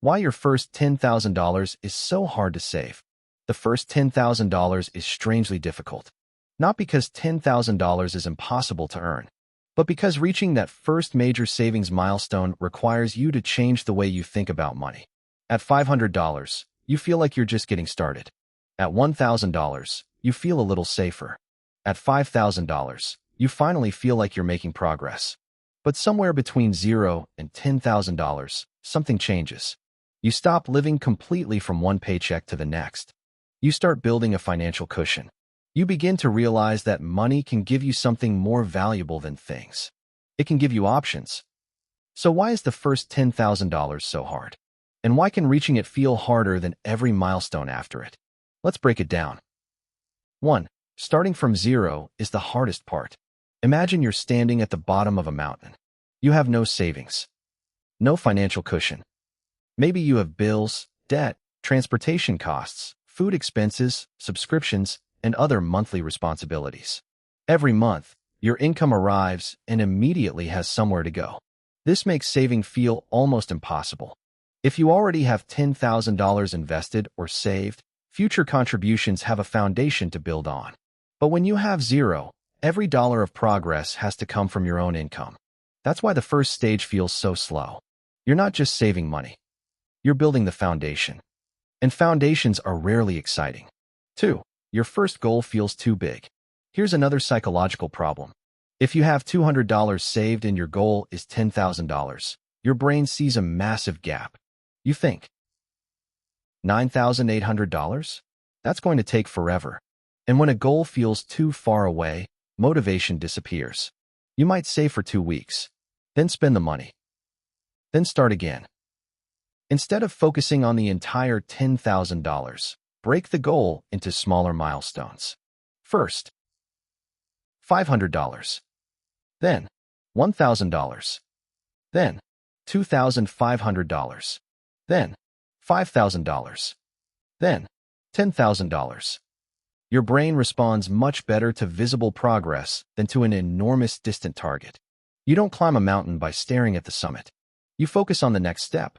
Why your first $10,000 is so hard to save. The first $10,000 is strangely difficult. Not because $10,000 is impossible to earn, but because reaching that first major savings milestone requires you to change the way you think about money. At $500, you feel like you're just getting started. At $1,000, you feel a little safer. At $5,000, you finally feel like you're making progress. But somewhere between $0 and $10,000, something changes. You stop living completely from one paycheck to the next. You start building a financial cushion. You begin to realize that money can give you something more valuable than things. It can give you options. So why is the first $10,000 so hard? And why can reaching it feel harder than every milestone after it? Let's break it down. 1. Starting from zero is the hardest part. Imagine you're standing at the bottom of a mountain. You have no savings, no financial cushion. Maybe you have bills, debt, transportation costs, food expenses, subscriptions, and other monthly responsibilities. Every month, your income arrives and immediately has somewhere to go. This makes saving feel almost impossible. If you already have $10,000 invested or saved, future contributions have a foundation to build on. But when you have zero, every dollar of progress has to come from your own income. That's why the first stage feels so slow. You're not just saving money. You're building the foundation. And foundations are rarely exciting. 2. Your first goal feels too big. Here's another psychological problem. If you have $200 saved and your goal is $10,000, your brain sees a massive gap. You think, $9,800? That's going to take forever. And when a goal feels too far away, motivation disappears. You might save for 2 weeks, then spend the money, then start again. Instead of focusing on the entire $10,000, break the goal into smaller milestones. First, $500, then $1,000, then $2,500, then $5,000, then $10,000. Your brain responds much better to visible progress than to an enormous distant target. You don't climb a mountain by staring at the summit. You focus on the next step.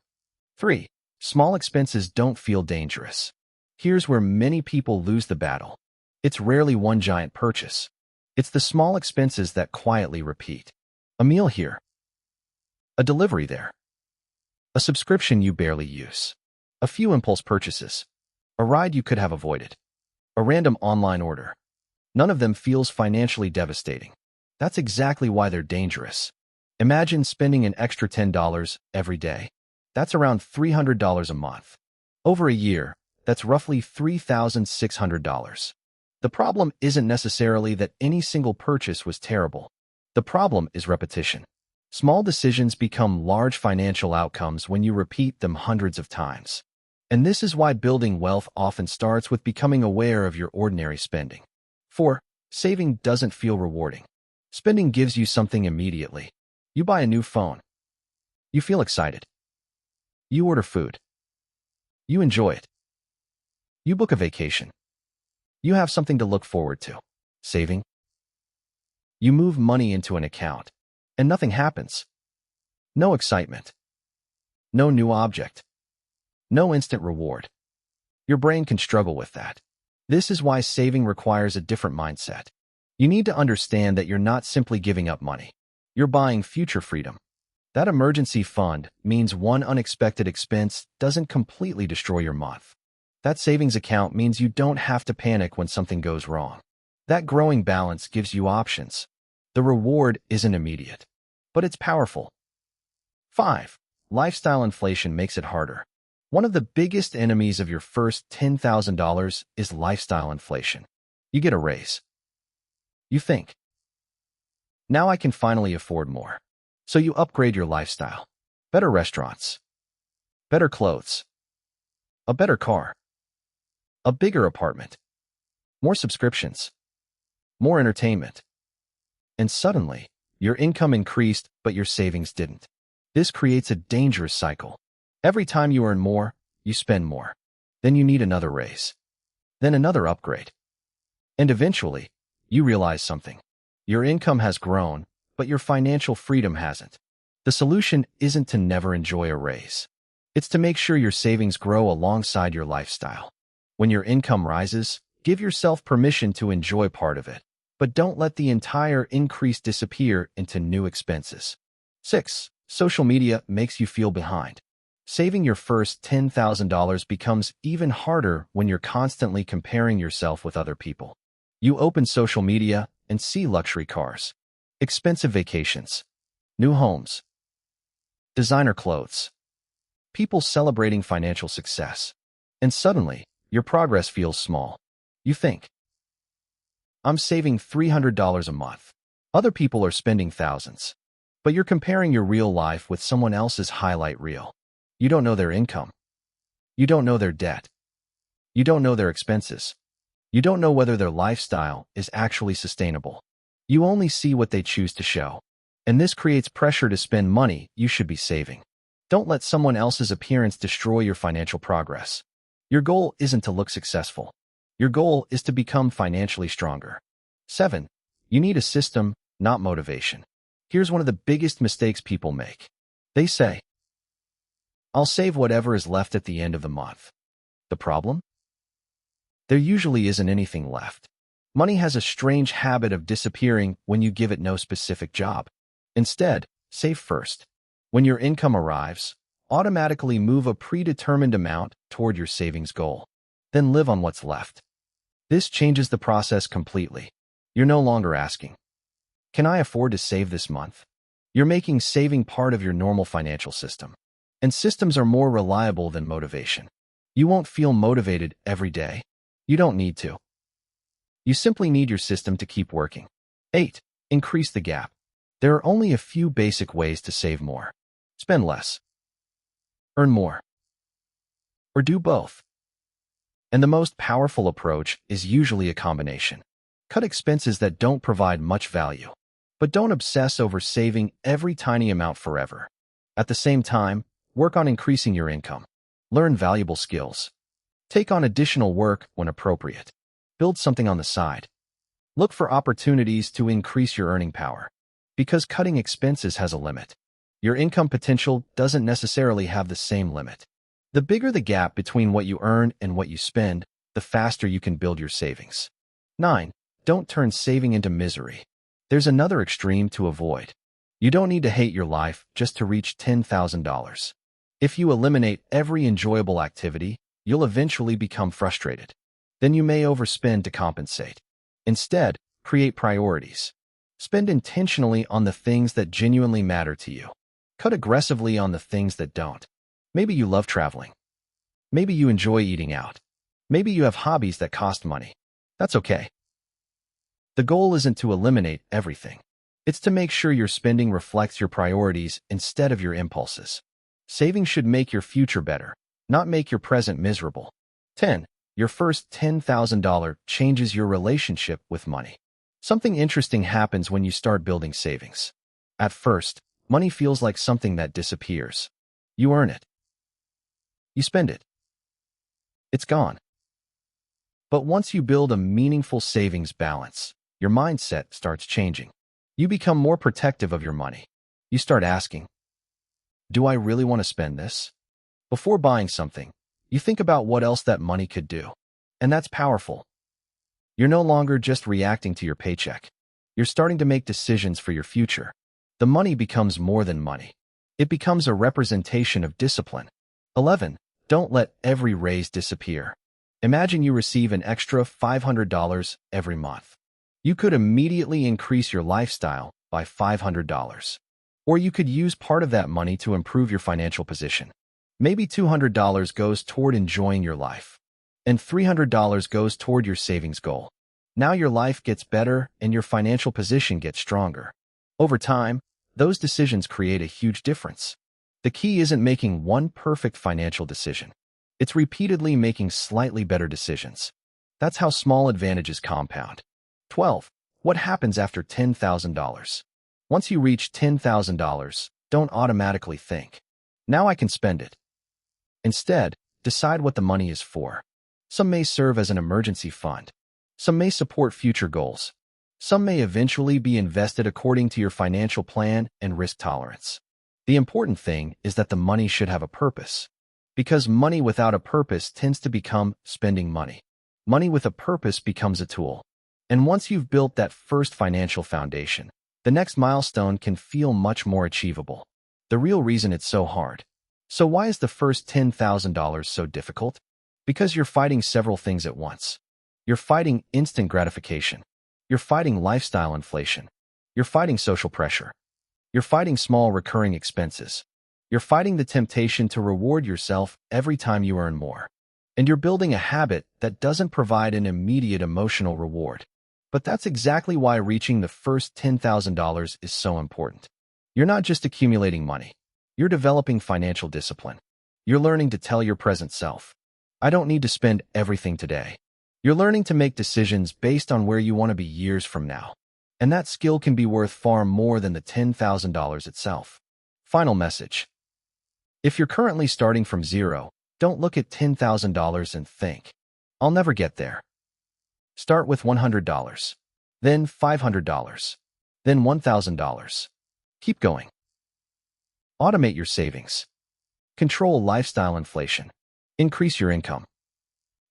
3. Small expenses don't feel dangerous. Here's where many people lose the battle. It's rarely one giant purchase. It's the small expenses that quietly repeat. A meal here. A delivery there. A subscription you barely use. A few impulse purchases. A ride you could have avoided. A random online order. None of them feels financially devastating. That's exactly why they're dangerous. Imagine spending an extra $10 every day. That's around $300 a month. Over a year, that's roughly $3,600. The problem isn't necessarily that any single purchase was terrible. The problem is repetition. Small decisions become large financial outcomes when you repeat them hundreds of times. And this is why building wealth often starts with becoming aware of your ordinary spending. 4. Saving doesn't feel rewarding. Spending gives you something immediately. You buy a new phone. You feel excited. You order food. You enjoy it. You book a vacation. You have something to look forward to. Saving. You move money into an account, and nothing happens. No excitement. No new object. No instant reward. Your brain can struggle with that. This is why saving requires a different mindset. You need to understand that you're not simply giving up money. You're buying future freedom. That emergency fund means one unexpected expense doesn't completely destroy your month. That savings account means you don't have to panic when something goes wrong. That growing balance gives you options. The reward isn't immediate, but it's powerful. 5. Lifestyle inflation makes it harder. One of the biggest enemies of your first $10,000 is lifestyle inflation. You get a raise. You think, now I can finally afford more. So you upgrade your lifestyle. Better restaurants. Better clothes. A better car. A bigger apartment. More subscriptions. More entertainment. And suddenly, your income increased, but your savings didn't. This creates a dangerous cycle. Every time you earn more, you spend more. Then you need another raise. Then another upgrade. And eventually, you realize something. Your income has grown, but your financial freedom hasn't. The solution isn't to never enjoy a raise. It's to make sure your savings grow alongside your lifestyle. When your income rises, give yourself permission to enjoy part of it, but don't let the entire increase disappear into new expenses. 6. Social media makes you feel behind. Saving your first $10,000 becomes even harder when you're constantly comparing yourself with other people. You open social media and see luxury cars, expensive vacations, new homes, designer clothes, people celebrating financial success. And suddenly, your progress feels small. You think, I'm saving $300 a month. Other people are spending thousands. But you're comparing your real life with someone else's highlight reel. You don't know their income. You don't know their debt. You don't know their expenses. You don't know whether their lifestyle is actually sustainable. You only see what they choose to show. And this creates pressure to spend money you should be saving. Don't let someone else's appearance destroy your financial progress. Your goal isn't to look successful. Your goal is to become financially stronger. 7. You need a system, not motivation. Here's one of the biggest mistakes people make. They say, I'll save whatever is left at the end of the month. The problem? There usually isn't anything left. Money has a strange habit of disappearing when you give it no specific job. Instead, save first. When your income arrives, automatically move a predetermined amount toward your savings goal. Then live on what's left. This changes the process completely. You're no longer asking, can I afford to save this month? You're making saving part of your normal financial system. And systems are more reliable than motivation. You won't feel motivated every day. You don't need to. You simply need your system to keep working. 8. Increase the gap. There are only a few basic ways to save more. Spend less. Earn more. Or do both. And the most powerful approach is usually a combination. Cut expenses that don't provide much value. But don't obsess over saving every tiny amount forever. At the same time, work on increasing your income. Learn valuable skills. Take on additional work when appropriate. Build something on the side. Look for opportunities to increase your earning power. Because cutting expenses has a limit. Your income potential doesn't necessarily have the same limit. The bigger the gap between what you earn and what you spend, the faster you can build your savings. 9. Don't turn saving into misery. There's another extreme to avoid. You don't need to hate your life just to reach $10,000. If you eliminate every enjoyable activity, you'll eventually become frustrated. Then you may overspend to compensate. Instead, create priorities. Spend intentionally on the things that genuinely matter to you. Cut aggressively on the things that don't. Maybe you love traveling. Maybe you enjoy eating out. Maybe you have hobbies that cost money. That's okay. The goal isn't to eliminate everything. It's to make sure your spending reflects your priorities instead of your impulses. Saving should make your future better, not make your present miserable. 10. Your first $10,000 changes your relationship with money. Something interesting happens when you start building savings. At first, money feels like something that disappears. You earn it. You spend it. It's gone. But once you build a meaningful savings balance, your mindset starts changing. You become more protective of your money. You start asking, do I really want to spend this? Before buying something, you think about what else that money could do. And that's powerful. You're no longer just reacting to your paycheck. You're starting to make decisions for your future. The money becomes more than money. It becomes a representation of discipline. 11. Don't let every raise disappear. Imagine you receive an extra $500 every month. You could immediately increase your lifestyle by $500. Or you could use part of that money to improve your financial position. Maybe $200 goes toward enjoying your life, and $300 goes toward your savings goal. Now your life gets better and your financial position gets stronger. Over time, those decisions create a huge difference. The key isn't making one perfect financial decision. It's repeatedly making slightly better decisions. That's how small advantages compound. 12. What happens after $10,000? Once you reach $10,000, don't automatically think, now I can spend it. Instead, decide what the money is for. Some may serve as an emergency fund. Some may support future goals. Some may eventually be invested according to your financial plan and risk tolerance. The important thing is that the money should have a purpose. Because money without a purpose tends to become spending money. Money with a purpose becomes a tool. And once you've built that first financial foundation, the next milestone can feel much more achievable. The real reason it's so hard. So why is the first $10,000 so difficult? Because you're fighting several things at once. You're fighting instant gratification. You're fighting lifestyle inflation. You're fighting social pressure. You're fighting small recurring expenses. You're fighting the temptation to reward yourself every time you earn more. And you're building a habit that doesn't provide an immediate emotional reward. But that's exactly why reaching the first $10,000 is so important. You're not just accumulating money. You're developing financial discipline. You're learning to tell your present self, I don't need to spend everything today. You're learning to make decisions based on where you want to be years from now. And that skill can be worth far more than the $10,000 itself. Final message. If you're currently starting from zero, don't look at $10,000 and think, I'll never get there. Start with $100, then $500, then $1,000. Keep going. Automate your savings. Control lifestyle inflation. Increase your income.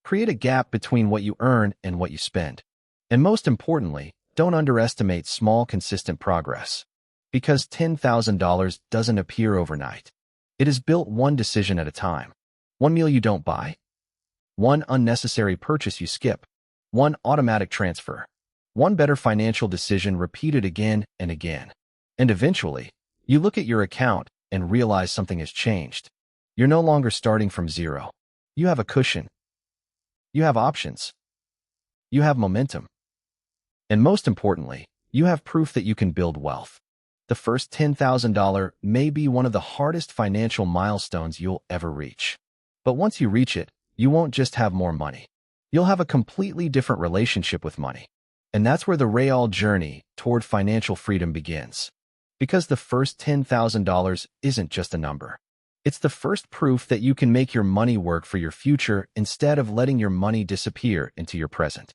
Create a gap between what you earn and what you spend. And most importantly, don't underestimate small, consistent progress. Because $10,000 doesn't appear overnight. It is built one decision at a time. One meal you don't buy. One unnecessary purchase you skip. One automatic transfer. One better financial decision repeated again and again. And eventually, you look at your account and realize something has changed. You're no longer starting from zero. You have a cushion. You have options. You have momentum. And most importantly, you have proof that you can build wealth. The first $10,000 may be one of the hardest financial milestones you'll ever reach. But once you reach it, you won't just have more money. You'll have a completely different relationship with money. And that's where the real journey toward financial freedom begins. Because the first $10,000 isn't just a number. It's the first proof that you can make your money work for your future instead of letting your money disappear into your present.